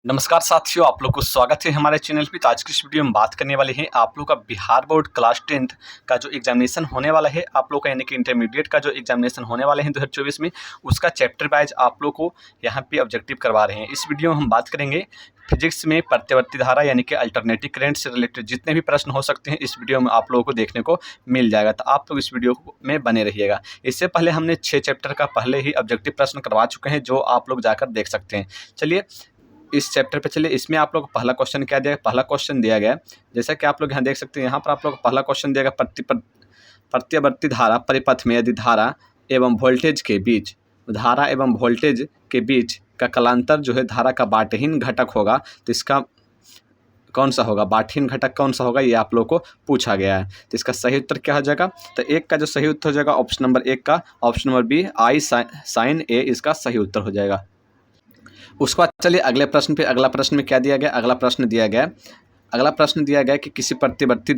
नमस्कार साथियों, आप लोग को स्वागत है हमारे चैनल पे। तो आज की इस वीडियो में बात करने वाले हैं आप लोग का बिहार बोर्ड क्लास 10th का जो एग्जामिनेशन होने वाला है, आप लोग का यानी कि इंटरमीडिएट का जो एग्जामिनेशन होने वाले हैं 2024 में, उसका चैप्टर वाइज आप लोग को यहाँ पे ऑब्जेक्टिव करवा रहे हैं। इस वीडियो में हम बात करेंगे फिजिक्स में प्रत्यावर्ती धारा यानी कि अल्टरनेटिव करंट से रिलेटेड जितने भी प्रश्न हो सकते हैं, इस वीडियो में आप लोगों को देखने को मिल जाएगा। तो आप लोग इस वीडियो में बने रहिएगा। इससे पहले हमने 6 चैप्टर का पहले ही ऑब्जेक्टिव प्रश्न करवा चुके हैं, जो आप लोग जाकर देख सकते हैं। चलिए इस चैप्टर पे चलिए। इसमें आप लोग को पहला क्वेश्चन क्या दिया, पहला क्वेश्चन दिया गया है, जैसा कि आप लोग यहाँ देख सकते हैं। यहाँ पर आप लोग को पहला क्वेश्चन दिया गया, प्रत्यावर्ती धारा परिपथ में यदि धारा एवं वोल्टेज के बीच का कलांतर जो है धारा का बाटहीन घटक होगा, तो इसका कौन सा होगा, बाटहीन घटक कौन सा होगा, ये आप लोग को पूछा गया है। तो इसका सही उत्तर क्या हो जाएगा, तो एक का जो सही उत्तर हो जाएगा ऑप्शन नंबर एक का, option number B I sine A इसका सही उत्तर हो जाएगा। उसके बाद चलिए अगले प्रश्न पे। अगला प्रश्न में क्या दिया गया, अगला प्रश्न दिया गया कि किसी प्रतिवर्ती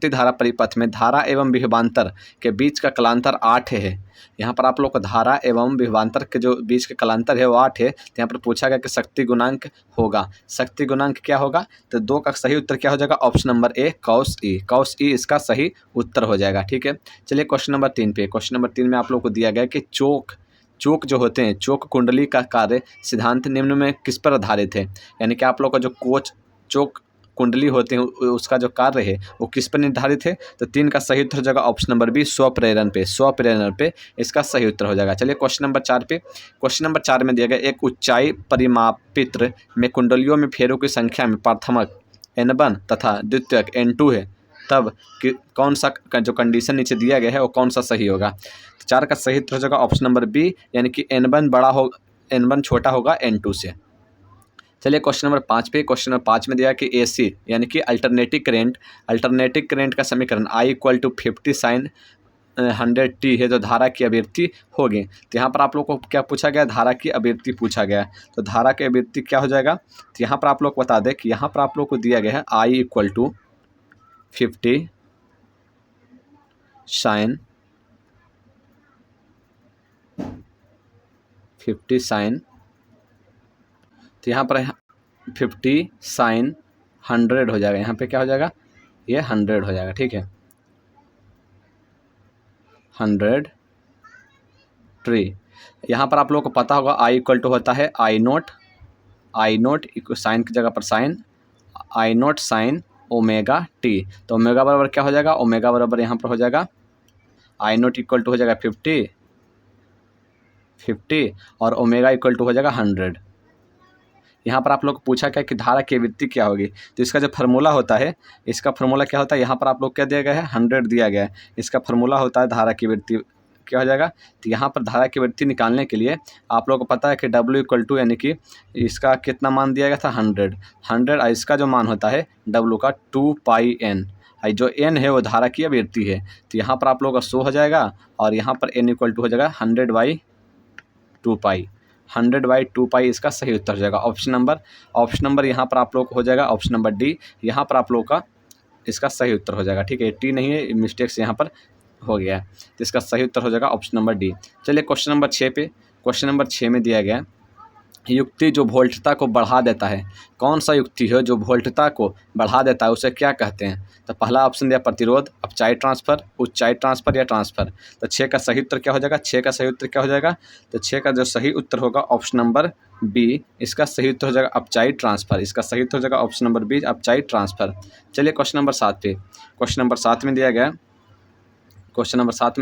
धारा परिपथ में धारा एवं विभवांतर के बीच का कलांतर 8 है। यहाँ पर आप लोग को धारा एवं विभवांतर के जो बीच का कलांतर है वो 8 है। तो यहाँ पर पूछा गया कि शक्ति गुणांक होगा, शक्ति गुणांक क्या होगा, तो 2 का सही उत्तर क्या हो जाएगा, ऑप्शन नंबर ए कॉस ई इसका सही उत्तर हो जाएगा। ठीक है, चलिए क्वेश्चन नंबर 3 पे। क्वेश्चन नंबर 3 में आप लोग को दिया गया कि चोक जो होते हैं, चोक कुंडली का कार्य सिद्धांत निम्न में किस पर आधारित है। यानी कि आप लोग का जो चोक कुंडली होते हैं उसका जो कार्य है वो किस पर निर्धारित है, तो 3 का सही उत्तर हो जाएगा ऑप्शन नंबर बी स्वप्रेरण पे इसका सही उत्तर हो जाएगा। चलिए क्वेश्चन नंबर 4 पे। क्वेश्चन नंबर 4 में दिया गया एक ऊंचाई परिमापित्र में कुंडलियों में फेरों की संख्या में प्राथमिक N1 तथा द्वितीयक N2 है, तब कौन सा जो कंडीशन नीचे दिया गया है वो कौन सा सही होगा। 4 का सही उत्तर हो जाएगा ऑप्शन नंबर बी, यानी कि N1 छोटा होगा N2 से। चलिए क्वेश्चन नंबर 5 पे। क्वेश्चन नंबर 5 में दिया कि AC यानी कि अल्टरनेटिव करंट का समीकरण I = 50 sin 100t है, तो धारा की अभिव्यक्ति होगी। तो यहाँ पर आप लोग को क्या पूछा गया, धारा की अभिव्यक्ति पूछा गया। तो धारा की अभिव्यक्ति क्या हो जाएगा, तो यहाँ पर आप लोग को बता दें कि यहाँ पर आप लोग को दिया गया है I = 50 sin, तो यहाँ पर 50 sin 100 हो जाएगा। यहाँ पे क्या हो जाएगा, ये 100 हो जाएगा। ठीक है, 100 ट्री। यहाँ पर आप लोगों को पता होगा I = होता है I नोट साइन की जगह पर sine, I naught sine omega T. तो ओमेगा बराबर क्या हो जाएगा, ओमेगा बराबर यहाँ पर हो जाएगा I नोट = हो जाएगा 50 और ओमेगा = हो जाएगा 100। यहाँ पर आप लोग को पूछा क्या कि धारा की आवृत्ति क्या होगी, तो इसका जो फार्मूला होता है, इसका फार्मूला क्या होता है, यहाँ पर आप लोग क्या दिया गया है, 100 दिया गया है। इसका फार्मूला होता है धारा की आवृत्ति क्या हो जाएगा, तो यहाँ पर धारा की आवृत्ति निकालने के लिए आप लोग को पता है कि W = यानी कि इसका कितना मान दिया गया था, 100 और इसका जो मान होता है W का 2πn, जो n है वो धारा की आवृत्ति है। तो यहाँ पर आप लोग का 100 हो जाएगा और यहाँ पर n = हो जाएगा 100/2π इसका सही उत्तर हो जाएगा। ऑप्शन नंबर यहाँ पर आप लोग को हो जाएगा ऑप्शन नंबर डी, यहाँ पर आप लोग का इसका सही उत्तर हो जाएगा। ठीक है, टी नहीं है, मिस्टेक से यहाँ पर हो गया है, तो इसका सही उत्तर हो जाएगा ऑप्शन नंबर डी। चलिए क्वेश्चन नंबर 6 पे। क्वेश्चन नंबर 6 में दिया गया युक्ति जो वोल्टता को बढ़ा देता है, कौन सा युक्ति है जो वोल्टता को बढ़ा देता है, उसे क्या कहते हैं। तो पहला ऑप्शन दिया प्रतिरोध, अपचाई ट्रांसफर, उच्चाई ट्रांसफर या ट्रांसफर। तो 6 का सही उत्तर क्या हो जाएगा, 6 का सही उत्तर क्या हो जाएगा, तो 6 का जो सही उत्तर होगा ऑप्शन नंबर बी, इसका सही उत्तर हो जाएगा अपचाई ट्रांसफर। इसका सही उत्तर हो जाएगा ऑप्शन नंबर बी, अपचाई ट्रांसफर। चलिए क्वेश्चन नंबर 7 पे। क्वेश्चन नंबर 7 में दिया गया क्वेश्चन नंबर 7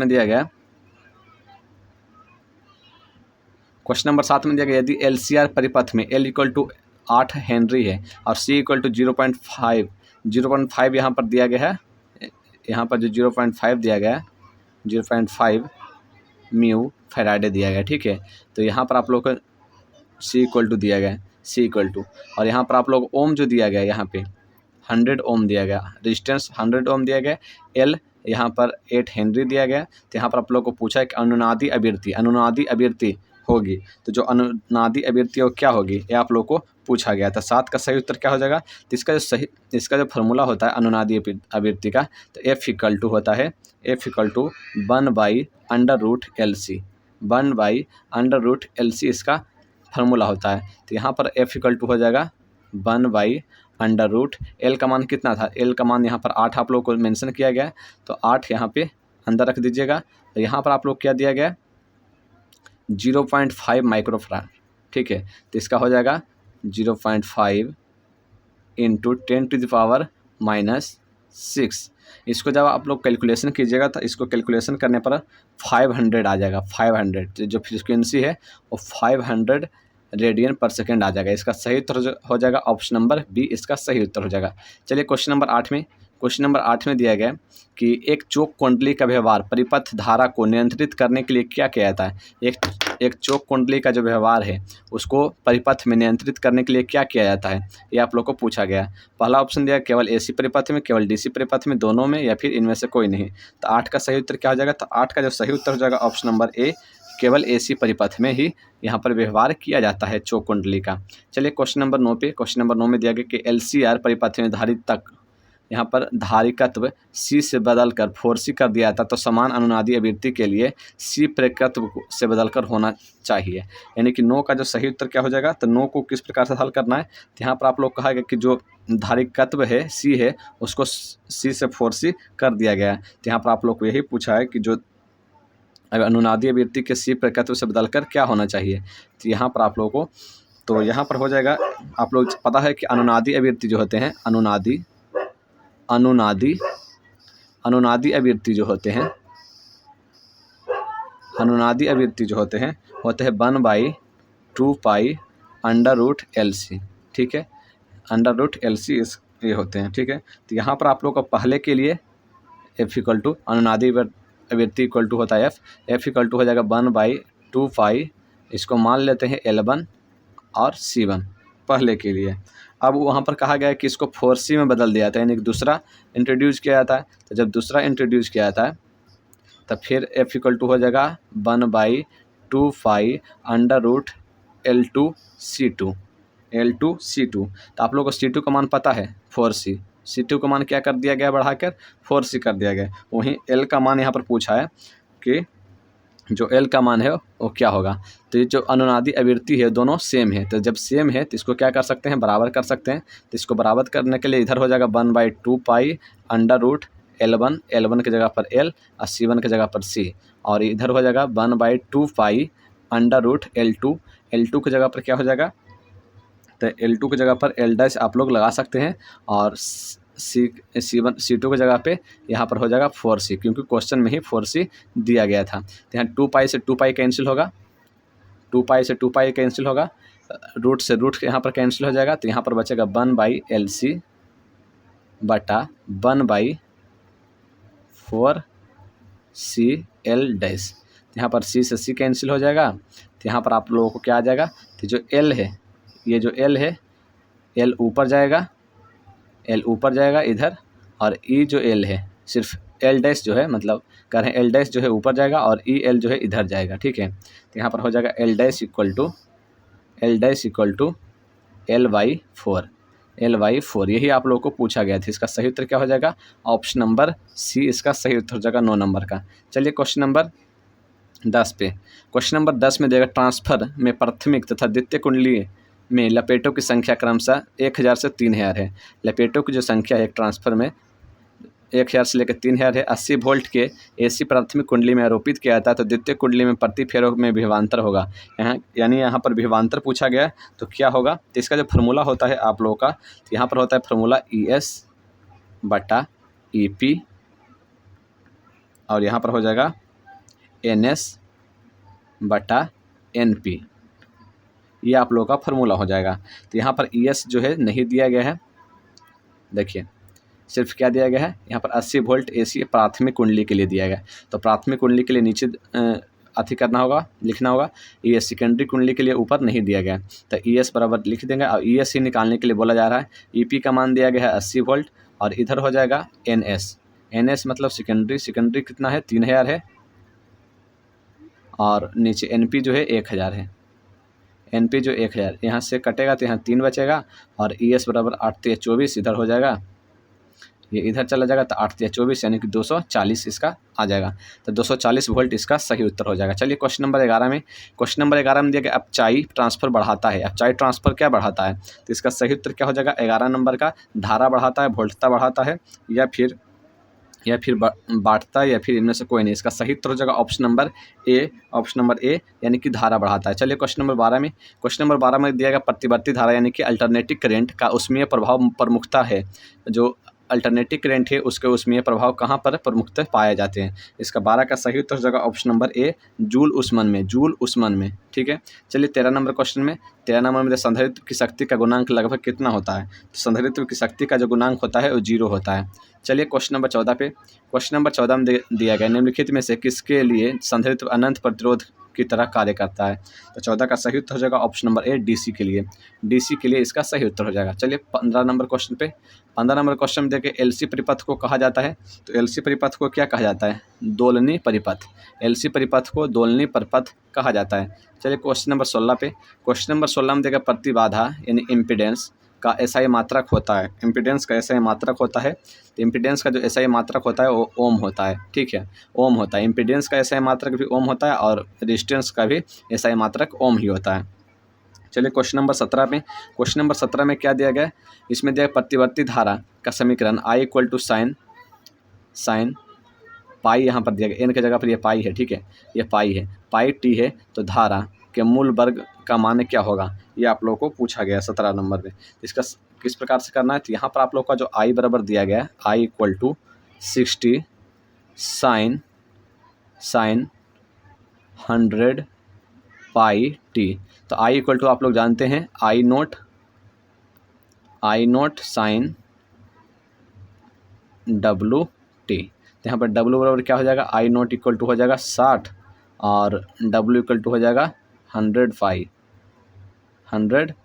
में दिया गया यदि LCR परिपथ में L = 8 हेनरी है और C = 0.5 यहाँ पर दिया गया है, यहाँ पर जो 0.5 दिया गया है 0.5 म्यू फैराडे दिया गया। ठीक है, तो यहाँ पर आप लोग को C = दिया गया है, C = और यहाँ पर आप लोग ओम जो दिया गया है, यहाँ पे 100 ओम दिया गया, रेजिस्टेंस 100 ओम दिया गया, L यहाँ पर 8 हेनरी दिया गया। तो यहाँ पर आप लोग को पूछा है कि अनुनादी अभिवृत्ति होगी, तो जो अनुनादी अभिवृत्ति वो क्या होगी, ये आप लोग को पूछा गया था। 7 का सही उत्तर क्या हो जाएगा, तो इसका जो फार्मूला होता है अनुनादी अभिवृत्ति का, तो F = होता है F = 1/√LC, 1/√LC इसका फार्मूला होता है। तो यहाँ पर F इक्वल टू हो जाएगा 1/√। L का मान कितना था, L का मान यहाँ पर 8 आप लोग को मेंशन किया गया है, तो 8 यहाँ पे अंदर रख दीजिएगा। तो यहाँ पर आप लोग क्या दिया गया 0.5 माइक्रोफराड, ठीक है। तो इसका हो जाएगा 0.5 इंटू 10⁻⁻⁶। इसको जब आप लोग कैलकुलेशन कीजिएगा तो इसको कैलकुलेशन करने पर 500 आ जाएगा। 500 जो फ्रीक्वेंसी है वो 500 रेडियन पर सेकेंड आ जाएगा। इसका सही उत्तर हो जाएगा ऑप्शन नंबर बी, इसका सही उत्तर हो जाएगा। चलिए क्वेश्चन नंबर 8 में, क्वेश्चन नंबर 8 में दिया गया कि एक चोक कुंडली का व्यवहार परिपथ धारा को नियंत्रित करने के लिए क्या किया जाता है। एक चोक कुंडली का जो व्यवहार है उसको परिपथ में नियंत्रित करने के लिए क्या किया जाता है, ये आप लोग को पूछा गया। पहला ऑप्शन दिया केवल AC परिपथ में, केवल DC परिपथ में, दोनों में, या फिर इनमें से कोई नहीं। तो 8 का सही उत्तर क्या हो जाएगा, तो 8 का जो सही उत्तर हो जाएगा ऑप्शन नंबर ए, केवल AC परिपथ में ही यहाँ पर व्यवहार किया जाता है चोक कुंडली का। चलिए क्वेश्चन नंबर 9 पे, क्वेश्चन नंबर 9 में दिया गया कि LCR परिपथ में धारित तक यहाँ पर धारिकत्व C से बदलकर 4C कर दिया था, तो समान अनुनादी आवृत्ति के लिए C प्रेरकत्व से बदलकर होना चाहिए। यानी कि 9 का जो सही उत्तर क्या हो जाएगा, तो 9 को किस प्रकार से हल करना है। तो यहाँ पर आप लोग कहा गया कि जो धारिकत्व है C है उसको C से 4C कर दिया गया है। तो यहाँ पर आप लोग को यही पूछा है कि जो अनुनादी आवृत्ति के C प्रेरकत्व से बदलकर क्या होना चाहिए। तो यहाँ पर आप लोगों को, तो यहाँ पर हो जाएगा, आप लोग पता है कि अनुनादी आवृत्ति जो होते हैं, अनुनादी आवृत्ति जो होते हैं, अनुनादी आवृत्ति जो होते हैं 1/2π√LC, ठीक है। √LC ये होते हैं, ठीक है। तो यहाँ पर आप लोग को पहले के लिए F इक्वल टू अनुनादी आवृत्ति इक्वल टू होता है F इक्वल टू हो जाएगा 1/2π, इसको मान लेते हैं L1 और C1 पहले के लिए। अब वहाँ पर कहा गया है कि इसको 4C में बदल दिया था, यानी कि दूसरा इंट्रोड्यूस किया जाता है। तो जब दूसरा इंट्रोड्यूस किया जाता है तो फिर F इक्वल टू हो जाएगा 1/2π√L2C2। तो आप लोगों को C2 का मान पता है 4C, C2 का मान क्या कर दिया गया, बढ़ाकर 4C कर दिया गया। वहीं L का मान यहाँ पर पूछा है कि जो L का मान है वो क्या होगा। तो ये जो अनुनादी आवृत्ति है दोनों सेम है, तो जब सेम है तो इसको क्या कर सकते हैं, बराबर कर सकते हैं। तो इसको बराबर करने के लिए इधर हो जाएगा 1/2π√L1, L1 की जगह पर L और C1 की जगह पर C, और इधर हो जाएगा 1/2π√L2, L2 की जगह पर क्या हो जाएगा, तो L2 की जगह पर L' आप लोग लगा सकते हैं, और C2 की जगह पे यहाँ पर हो जाएगा 4C, क्योंकि क्वेश्चन में ही 4C दिया गया था। तो यहाँ 2π से 2π कैंसिल होगा, 2π से 2π कैंसिल होगा, रूट से रूट यहाँ पर कैंसिल हो जाएगा। तो यहाँ पर बचेगा 1/LC बटा 1/4CL'। यहाँ पर C से C कैंसिल हो जाएगा। तो यहाँ पर आप लोगों को क्या आ जाएगा, तो जो L है, ये जो L है, L ऊपर जाएगा, L ऊपर जाएगा इधर, और E जो L है, सिर्फ L' जो है, मतलब कह रहे हैं L' जो है ऊपर जाएगा और EL जो है इधर जाएगा, ठीक है। तो यहाँ पर हो जाएगा L' इक्वल टू L/4, यही आप लोगों को पूछा गया था। इसका सही उत्तर क्या हो जाएगा, ऑप्शन नंबर C इसका सही उत्तर हो जाएगा 9 नंबर का। चलिए क्वेश्चन नंबर 10 पे, क्वेश्चन नंबर 10 में देगा ट्रांसफर में प्राथमिक तथा द्वितीय कुंडली में लपेटों की संख्या क्रमशः 1000 से 3000 है। लपेटों की जो संख्या है एक ट्रांसफर में 1000 से लेकर 3000 है। 80 वोल्ट के AC प्राथमिक कुंडली में आरोपित किया जाता है, तो द्वितीय कुंडली में प्रति फेरों में विभवांतर होगा। यानी यहाँ पर विभवांतर पूछा गया, तो क्या होगा, तो इसका जो फार्मूला होता है आप लोगों का, तो यहाँ पर होता है फार्मूला ES/EP, और यहाँ पर हो जाएगा NS/NP, ये आप लोगों का फार्मूला हो जाएगा। तो यहाँ पर ES जो है नहीं दिया गया है, देखिए सिर्फ क्या दिया गया है, यहाँ पर 80 वोल्ट AC प्राथमिक कुंडली के लिए दिया गया। तो प्राथमिक कुंडली के लिए नीचे अति करना होगा, लिखना होगा। ES सेकेंडरी कुंडली के लिए ऊपर नहीं दिया गया, तो ES बराबर लिख देंगे, और ES ही निकालने के लिए बोला जा रहा है। EP का मान दिया गया है 80 वोल्ट, और इधर हो जाएगा NS मतलब सेकेंडरी कितना है, 3000 है, और नीचे NP जो है 1000 है। NP जो 1000 यहाँ से कटेगा तो यहाँ 3 बचेगा, और ES बराबर 8 × 24 इधर हो जाएगा, ये इधर चला जाएगा तो 8 या 24 यानी कि 240 इसका आ जाएगा। तो 240 वोल्ट इसका सही उत्तर हो जाएगा। चलिए क्वेश्चन नंबर 11 में, क्वेश्चन नंबर 11 में दिया गया अपचाई ट्रांसफर बढ़ाता है। अपचाई ट्रांसफर क्या बढ़ाता है? तो इसका सही उत्तर क्या हो जाएगा? 11 नंबर का धारा बढ़ाता है, वोल्टता बढ़ाता है, या फिर बांटता है, या फिर इनमें से कोई नहीं। इसका सही उत्तर हो जाएगा option number A, option number A यानी कि धारा बढ़ाता है। चलिए क्वेश्चन नंबर 12 में, क्वेश्चन नंबर 12 में दिया गया प्रतिवर्ती धारा यानी कि अल्टरनेटिव करंट का उष्मीय प्रभाव प्रमुखता है। जो अल्टरनेटिव करंट है उसके उष्मीय प्रभाव कहाँ पर प्रमुखतः पाए जाते हैं? इसका 12 का सही उत्तर हो जाएगा ऑप्शन नंबर ए, जूल उष्मन में, जूल उष्मन में। ठीक है, चलिए 13 नंबर क्वेश्चन में, 13 नंबर में संधारित्र की शक्ति का गुणांक लगभग कितना होता है? तो संधारित्र की शक्ति का जो गुणांक होता है वो 0 होता है। चलिए क्वेश्चन नंबर 14 पे, क्वेश्चन नंबर 14 में दिया गया निम्नलिखित में से किसके लिए संधारित्र अनंत प्रतिरोध की तरह कार्य करता है? तो 14 का सही उत्तर हो जाएगा ऑप्शन नंबर ए, डीसी के लिए, डीसी के लिए इसका सही उत्तर हो जाएगा। चलिए 15 नंबर क्वेश्चन पे, 15 नंबर क्वेश्चन में देखिए एलसी परिपथ को कहा जाता है। तो एलसी परिपथ को क्या कहा जाता है? दोलनी परिपथ। एलसी परिपथ को दोलनी परिपथ कहा जाता है। चलिए क्वेश्चन नंबर 16 पे, क्वेश्चन नंबर 16 में देखिए प्रतिबाधा यानी इम्पीडेंस का एसआई मात्रक होता है। इम्पीडेंस का एसआई मात्रक होता है, तो इम्पीडेंस का जो एसआई मात्रक होता है वो ओम होता है। ठीक है, ओम होता है। इम्पीडेंस का एसआई मात्रक भी ओम होता है और रेजिस्टेंस का भी एसआई मात्रक ओम ही होता है। चलिए क्वेश्चन नंबर 17 में, क्वेश्चन नंबर 17 में क्या दिया गया? इसमें दिया प्रतिवर्ती धारा का समीकरण I equal to sine pi, यहाँ पर दिया गया एन की जगह पर ये पाई है। ठीक है, ये पाई है, पाई टी है, तो धारा के मूल वर्ग का मान क्या होगा? ये आप लोगों को पूछा गया 17 नंबर में। इसका किस प्रकार से करना है? तो यहाँ पर आप लोग का जो I बराबर दिया गया है I equal to 60 sine 100 pi T. तो I इक्वल टू आप लोग जानते हैं I naught sine W T. तो यहाँ पर W बराबर क्या हो जाएगा? I नोट इक्वल टू हो जाएगा 60 और W इक्वल टू हो जाएगा 100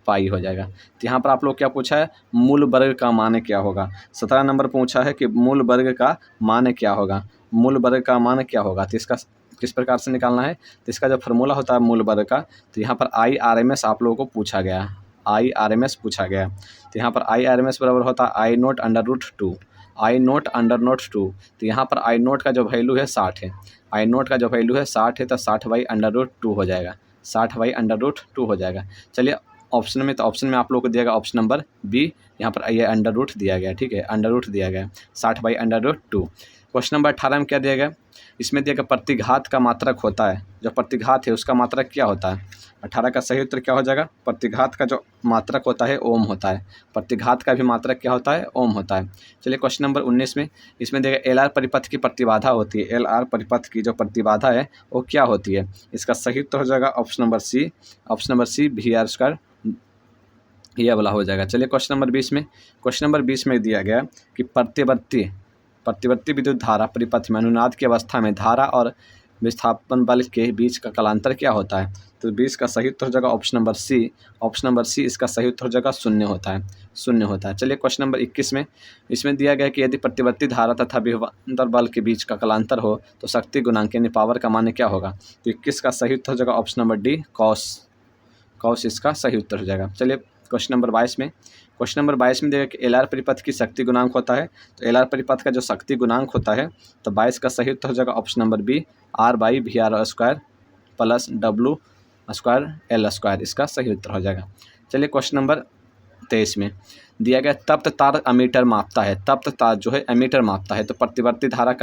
पाई हो जाएगा। तो यहाँ पर आप लोग क्या पूछा है? मूल वर्ग का मान क्या होगा? 17 नंबर पूछा है कि मूल वर्ग का मान क्या होगा, मूल वर्ग का मान क्या होगा। तो इसका किस प्रकार से निकालना है? तो इसका जो फार्मूला होता है मूल वर्ग का, तो यहाँ पर IRMS आप लोगों को पूछा गया, IRMS पूछा गया। तो यहाँ पर IRMS बराबर होता है I naught under root 2, I naught under naught 2। तो यहाँ पर I नोट का जो वैल्यू है 60 है, I नोट का जो वैल्यू है 60 है, तो 60 बाई अंडर रूट 2 हो जाएगा, 60 बाई अंडर रूट 2 हो जाएगा। चलिए ऑप्शन में, तो ऑप्शन में आप लोगों को दिया गया ऑप्शन नंबर बी, यहाँ पर ये अंडर रूट दिया गया। ठीक है, अंडर रूट दिया गया 60 by under root 2। Question number 18 में क्या दिया गया? इसमें दिया गया प्रतिघात का मात्रक होता है, जो प्रतिघात है उसका मात्रक क्या होता है? 18 का सही उत्तर क्या हो जाएगा? प्रतिघात का जो मात्रक होता है ओम होता है, प्रतिघात का भी मात्रक क्या होता है? ओम होता है। चलिए क्वेश्चन नंबर 19 में, इसमें दिया गया LR परिपथ की प्रतिबाधा होती है, LR परिपथ की जो प्रतिबाधा है वो क्या होती है? इसका सही उत्तर हो जाएगा option number C, option number C VR², ये वाला हो जाएगा। चलिए क्वेश्चन नंबर 20 में, क्वेश्चन नंबर 20 में दिया गया कि प्रतिवर्ती विद्युत धारा परिपथ में अनुनाद की अवस्था में धारा और विस्थापन बल के बीच का कालांतर क्या होता है? तो 20 का सही उत्तर हो जाएगा option number C, option number C इसका सही उत्तर हो जाएगा 0 होता है, 0 होता है। चलिए क्वेश्चन नंबर 21 में, इसमें दिया गया कि यदि प्रतिवर्ती धारा तथा विभवांतर बल के बीच का कालांतर हो तो शक्ति गुणांक यानी पावर का मान क्या होगा? तो 21 का सही उत्तर हो जाएगा ऑप्शन नंबर डी, कॉस इसका सही उत्तर हो जाएगा। चलिए क्वेश्चन नंबर 22 में, क्वेश्चन नंबर 22 में देखा कि LR परिपथ की शक्ति गुणांक होता है। तो LR परिपथ का जो शक्ति गुणांक होता है, तो 22 का सही उत्तर हो जाएगा option number B, R/VR² plus W²L², इसका सही उत्तर हो जाएगा। चलिए क्वेश्चन नंबर 23 में दिया गया तप्त तार अमीटर मापता है, तप्त तार जो है एमीटर मापता है, तो प्रतिवर्ती धारा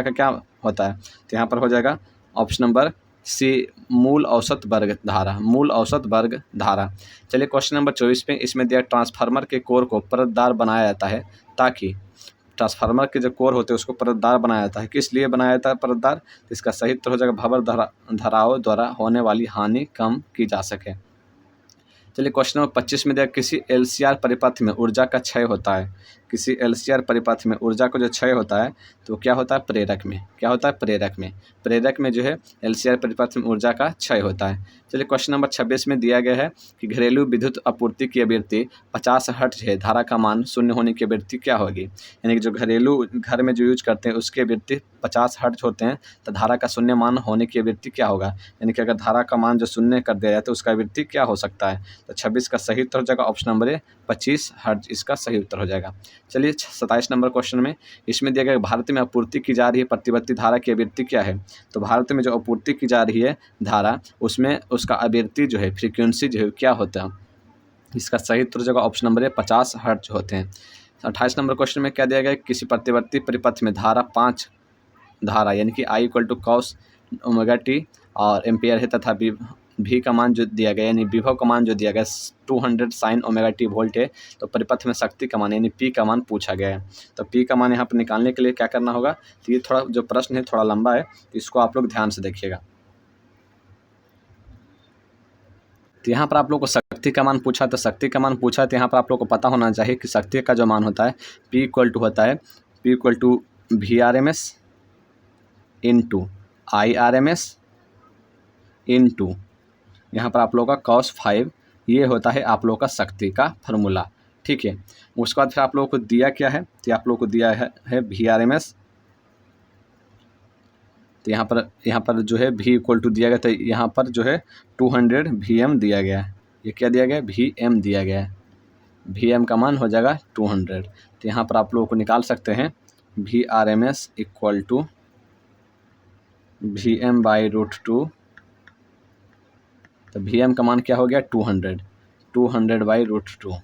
का क्या होता है? तो यहाँ पर हो जाएगा ऑप्शन नंबर सी, मूल औसत वर्ग धारा, मूल औसत वर्ग धारा। चलिए क्वेश्चन नंबर 24 पे, इसमें दिया ट्रांसफार्मर के कोर को परतदार बनाया जाता है, ताकि ट्रांसफार्मर के जो कोर होते हैं उसको परतदार बनाया जाता है। किस लिए बनाया जाता है परतदार? तो इसका सही उत्तर हो जाएगा भंवर धाराओं द्वारा होने वाली हानि कम की जा सके। चलिए क्वेश्चन नंबर 25 में दिया किसी LCR परिपथ में ऊर्जा का क्षय होता है, किसी LCR परिपथ में ऊर्जा का जो क्षय होता है तो क्या होता है? प्रेरक में, क्या होता है? प्रेरक में जो है LCR परिपथ में ऊर्जा का क्षय होता है। चलिए क्वेश्चन नंबर 26 में दिया गया है कि घरेलू विद्युत आपूर्ति की आवृत्ति 50 हर्ट्ज है, धारा का मान 0 होने की आवृत्ति क्या होगी? यानी कि जो घरेलू घर में जो यूज करते हैं उसकी आवृत्ति 50 हर्ट्ज होते हैं, तो धारा का 0 मान होने की आवृत्ति क्या होगा? यानी कि अगर धारा का मान जो 0 कर दिया जाए तो उसका आवृत्ति क्या हो सकता है? तो 26 का सही उत्तर हो जाएगा ऑप्शन नंबर ए, 25 हर्ट्ज इसका सही उत्तर हो जाएगा। चलिए 27 नंबर क्वेश्चन में इसमें दिया गया भारत में आपूर्ति की जा रही है प्रतिवर्ती धारा की आवृत्ति क्या है। तो भारत में जो आपूर्ति की जा रही है धारा उसमें उसका आवृत्ति जो है फ्रीक्वेंसी जो है क्या होता है। इसका सही उत्तर जो ऑप्शन नंबर है 50 हर्ट्ज होते हैं। 28 नंबर क्वेश्चन में क्या दिया गया किसी प्रतिवर्ती परिपथ में धारा यानी कि I equal to cos omega T और एम्पियर है तथा भी का मान जो दिया गया यानी विभव का मान जो दिया गया 200 साइन ओमेगा टी वोल्ट है। तो परिपथ में शक्ति का मान यानी P का मान पूछा गया है। तो P का मान यहाँ पर निकालने के लिए क्या करना होगा। तो ये थोड़ा जो प्रश्न है थोड़ा लंबा है, तो इसको आप लोग ध्यान से देखिएगा। तो यहाँ पर आप लोग को शक्ति का मान पूछा, तो शक्ति का मान पूछा तो यहाँ पर आप लोग को पता होना चाहिए कि शक्ति का जो मान होता है P इक्वल टू होता है P equal to VRMS into IRMS into यहाँ पर आप लोग का cos 5, ये होता है आप लोग का शक्ति का फार्मूला। ठीक है, उसके बाद फिर आप लोगों को दिया क्या है, तो आप लोग को दिया है VRMS। तो यहाँ पर जो है V इक्वल टू दिया गया, तो यहाँ पर जो है 200 VM दिया गया है। ये क्या दिया गया है VM दिया गया है। VM का मान हो जाएगा 200। तो यहाँ पर आप लोगों को निकाल सकते हैं VRMS इक्वल टू VM/√2। तो VM का मान क्या हो गया 200/√2।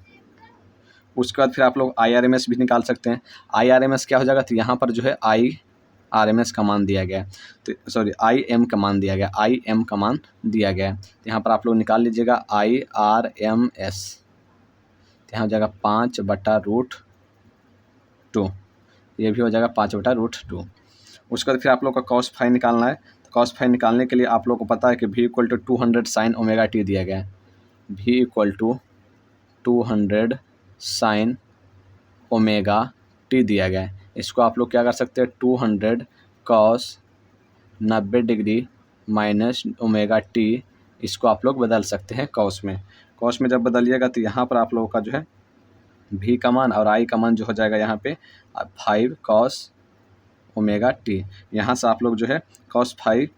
उसके बाद फिर आप लोग IRMS भी निकाल सकते हैं। IRMS क्या हो जाएगा, तो यहाँ पर जो है IRMS का मान दिया गया है, तो सॉरी IM का मान दिया गया, IM का मान दिया गया है। तो यहाँ पर आप लोग निकाल लीजिएगा IRMS, तो यहाँ हो जाएगा 5/√2, ये भी हो जाएगा 5/√2। उसके बाद फिर आप लोग का cos 5 निकालना है। तो cos 5 निकालने के लिए आप लोग को पता है कि V equal to 200 sine omega T दिया गया है। V equal to 200 sine omega T दिया गया है। इसको आप लोग क्या कर सकते हैं 200 cos 90 degree minus omega T, इसको आप लोग बदल सकते हैं cos में। cos में जब बदलिएगा तो यहाँ पर आप लोगों का जो है V का मान और I का मान जो हो जाएगा यहाँ पे 5 cos ओमेगा टी। यहाँ से आप लोग जो है cos 5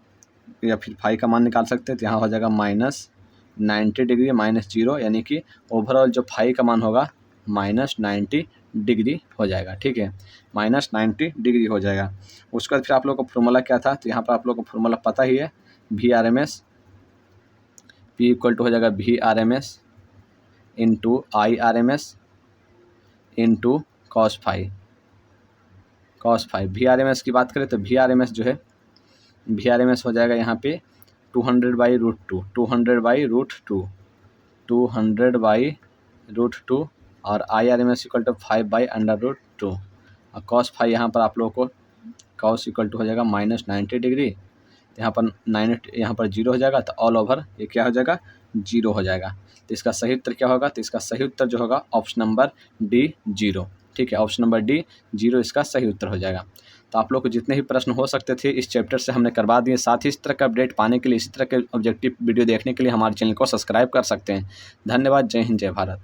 या फिर 5 का मान निकाल सकते हैं। तो यहाँ हो जाएगा -90 डिग्री -0, यानी कि ओवरऑल जो 5 का मान होगा -90 डिग्री हो जाएगा। ठीक है, -90 डिग्री हो जाएगा। उसके बाद फिर आप लोग को फॉर्मूला क्या था, तो यहाँ पर आप लोग को फॉर्मूला पता ही है VRMS P इक्वल टू हो जाएगा VRMS into IRMS into cos 5। VRMS की बात करें तो VRMS जो है VRMS हो जाएगा यहाँ पे 200/√2, 200/√2 और IRMS इक्वल टू 5/√2 और cos 5 यहाँ पर आप लोगों को cos इक्वल टू हो जाएगा -90 डिग्री। यहाँ पर 0 हो जाएगा, तो ऑल ओवर ये क्या हो जाएगा 0 हो जाएगा। तो इसका सही उत्तर क्या होगा, तो इसका सही उत्तर जो होगा ऑप्शन नंबर D 0। ठीक है, ऑप्शन नंबर D 0 इसका सही उत्तर हो जाएगा। तो आप लोग को जितने भी प्रश्न हो सकते थे इस चैप्टर से हमने करवा दिए। साथ ही इस तरह का अपडेट पाने के लिए, इसी तरह के ऑब्जेक्टिव वीडियो देखने के लिए हमारे चैनल को सब्सक्राइब कर सकते हैं। धन्यवाद। जय हिंद, जय भारत।